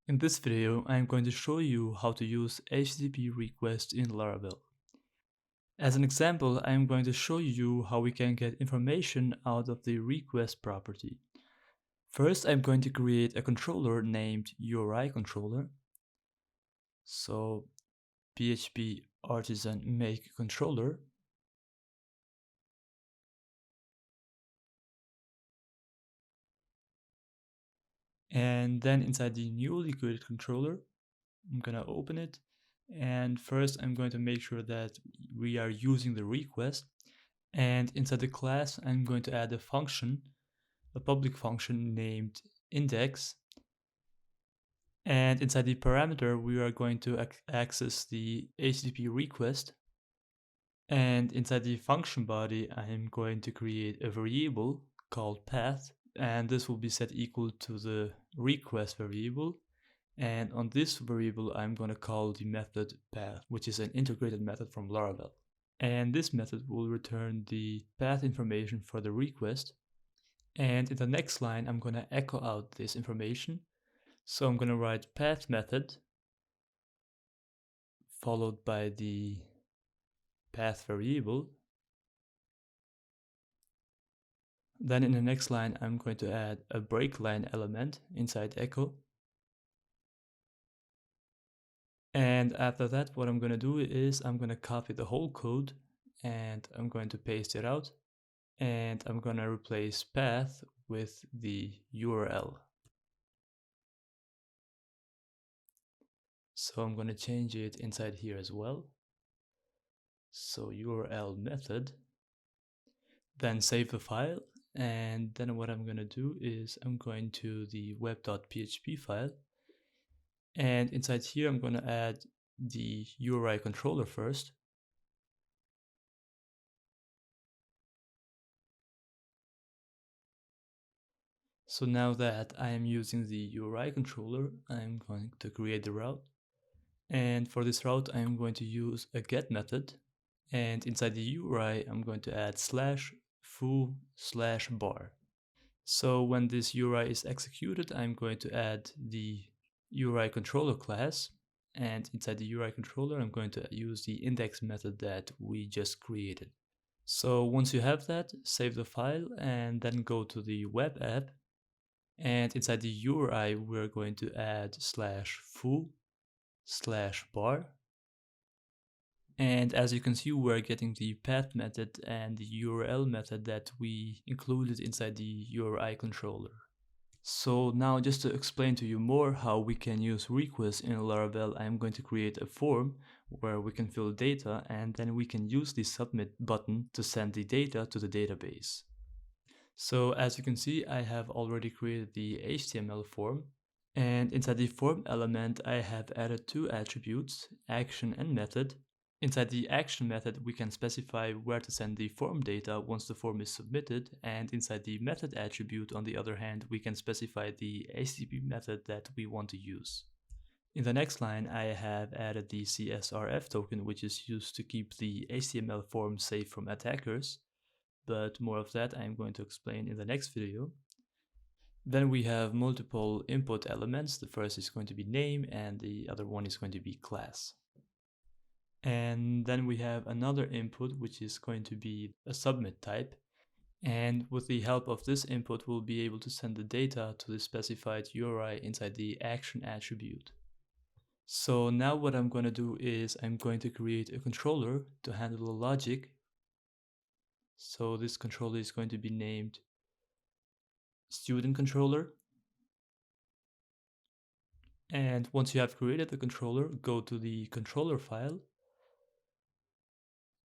In this video, I am going to show you how to use HTTP requests in Laravel. As an example, I am going to show you how we can get information out of the request property. First, I'm going to create a controller named URI controller. So PHP artisan make controller. And then inside the newly created controller, I'm gonna open it. And first I'm going to make sure that we are using the request. And inside the class, I'm going to add a function, a public function named index. And inside the parameter, we are going to access the HTTP request. And inside the function body, I'm going to create a variable called path. And this will be set equal to the request variable. And on this variable, I'm going to call the method path, which is an integrated method from Laravel. And this method will return the path information for the request. And in the next line, I'm going to echo out this information. So I'm going to write path method followed by the path variable. Then in the next line, I'm going to add a break line element inside echo. And after that, what I'm going to do is I'm going to copy the whole code and I'm going to paste it out. And I'm going to replace path with the URL. So I'm going to change it inside here as well. So URL method, then save the file. And then what I'm going to do is I'm going to the web.php file. And inside here, I'm going to add the URI controller first. So now that I am using the URI controller, I'm going to create the route. And for this route, I'm going to use a get method. And inside the URI, I'm going to add /foo/bar. So when this URI is executed, I'm going to add the URI controller class. And inside the URI controller, I'm going to use the index method that we just created. So once you have that, save the file and then go to the web app. And inside the URI, we're going to add /foo/bar. And as you can see, we're getting the path method and the URL method that we included inside the URI controller. So now just to explain to you more how we can use requests in Laravel, I'm going to create a form where we can fill data and then we can use the submit button to send the data to the database. So as you can see, I have already created the HTML form. And inside the form element, I have added two attributes, action and method. Inside the action method, we can specify where to send the form data once the form is submitted, and inside the method attribute, on the other hand, we can specify the HTTP method that we want to use. In the next line, I have added the CSRF token, which is used to keep the HTML form safe from attackers, but more of that I'm going to explain in the next video. Then we have multiple input elements. The first is going to be name, and the other one is going to be class. And then we have another input, which is going to be a submit type. And with the help of this input, we'll be able to send the data to the specified URI inside the action attribute. So now what I'm going to do is I'm going to create a controller to handle the logic. So this controller is going to be named student controller. And once you have created the controller, go to the controller file.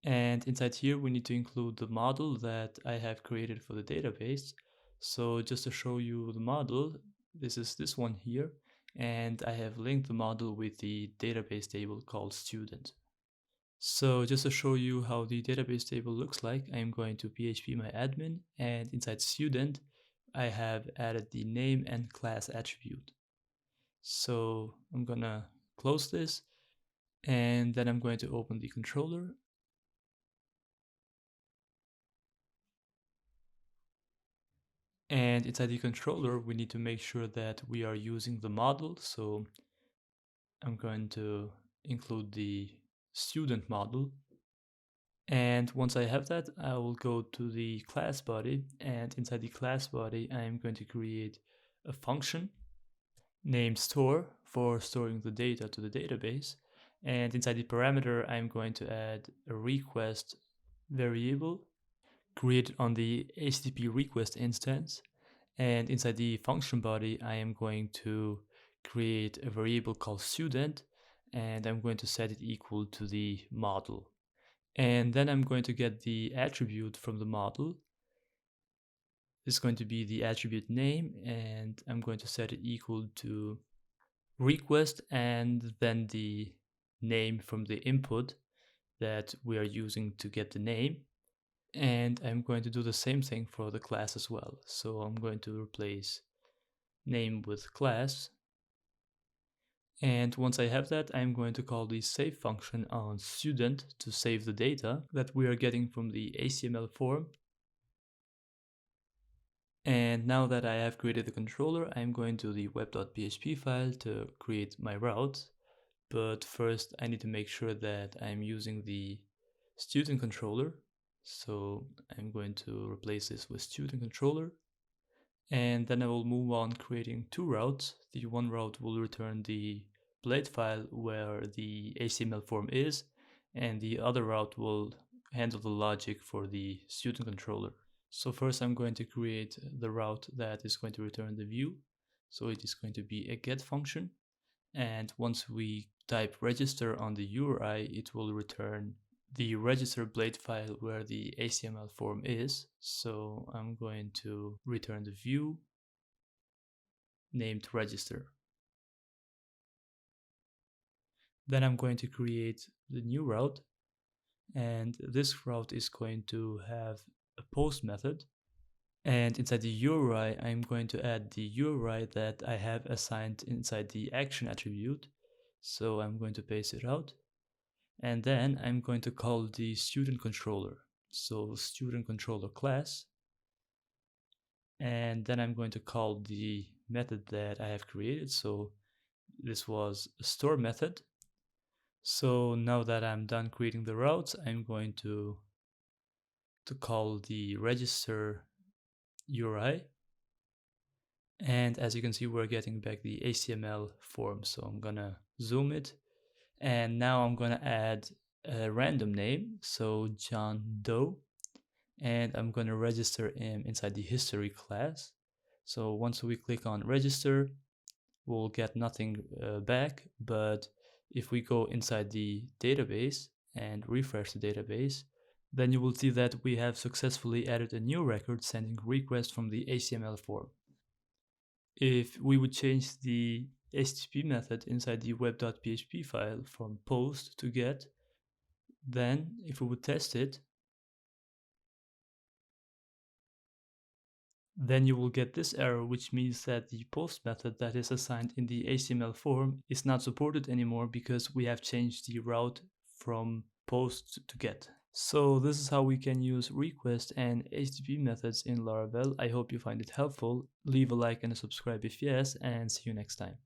And inside here, we need to include the model that I have created for the database. So just to show you the model, this is this one here. And I have linked the model with the database table called student. So just to show you how the database table looks like, I'm going to phpMyAdmin, and inside student, I have added the name and class attribute. So I'm gonna close this, and then I'm going to open the controller. And inside the controller, we need to make sure that we are using the model. So I'm going to include the student model. And once I have that, I will go to the class body, and inside the class body, I am going to create a function named store for storing the data to the database. And inside the parameter, I'm going to add a request variable created on the HTTP request instance. And inside the function body, I am going to create a variable called student, and I'm going to set it equal to the model. And then I'm going to get the attribute from the model. This is going to be the attribute name, and I'm going to set it equal to request and then the name from the input that we are using to get the name. And I'm going to do the same thing for the class as well. So I'm going to replace name with class. And once I have that, I'm going to call the save function on student to save the data that we are getting from the HTML form. And now that I have created the controller, I'm going to the web.php file to create my route. But first I need to make sure that I'm using the student controller. So I'm going to replace this with student controller. And then I will move on creating two routes. The one route will return the blade file where the HTML form is, and the other route will handle the logic for the student controller. So first I'm going to create the route that is going to return the view. So it is going to be a get function. And once we type register on the URI, it will return the register blade file where the HTML form is. So I'm going to return the view named register. Then I'm going to create the new route, and this route is going to have a post method. And inside the URI, I'm going to add the URI that I have assigned inside the action attribute. So I'm going to paste it out. And then I'm going to call the student controller. So student controller class. And then I'm going to call the method that I have created. So this was a store method. So now that I'm done creating the routes, I'm going to call the register URI. And as you can see, we're getting back the HTML form. So I'm gonna zoom it. And now I'm gonna add a random name. So John Doe. And I'm gonna register him inside the history class. So once we click on register, we'll get nothing back. But if we go inside the database and refresh the database, then you will see that we have successfully added a new record sending request from the HTML form. If we would change the HTTP method inside the web.php file from post to get, then if we would test it, then you will get this error, which means that the post method that is assigned in the HTML form is not supported anymore because we have changed the route from post to get. So this is how we can use request and HTTP methods in Laravel. I hope you find it helpful. Leave a like and a subscribe if yes, and see you next time.